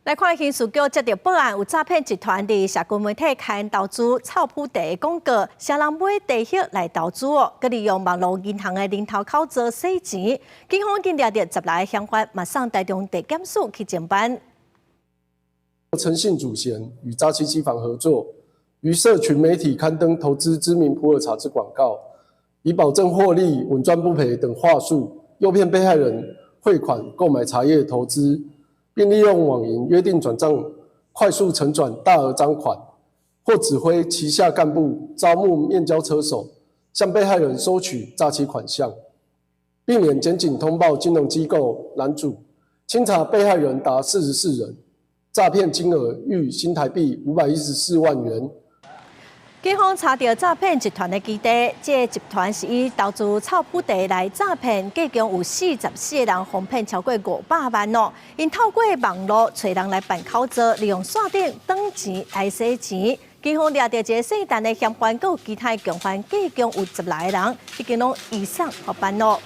来看刑事局接到报案，有诈骗集团伫社群媒体开投资臭铺地的广告，向人买地契来投资哦，佮利用网络银行的零头口做洗钱。警方今抓到10来个嫌犯，马上带动地检署去侦办。诚信主嫌与诈欺机房合作，于社群媒体刊登投资知名普洱茶之广告，以保证获利、稳赚不赔等话术，诱骗被害人汇款购买茶叶投资。 并利用网银约定转账，快速承转大额赃款，或指挥旗下干部招募面交车手，向被害人收取诈欺款项，避免检警通报金融机构拦阻，清查被害人达44人，诈骗金额逾新台币514万元。 警方查到诈骗集团的基地，这集团是以投资臭铺地来诈骗，计共有44个人，哄骗超过500万哦。因透过网络找人来办口座，利用线顶转钱来洗钱。警方抓到一个姓陈的嫌犯，佮有其他共犯，计共有10来个人，已经拢移送法办咯。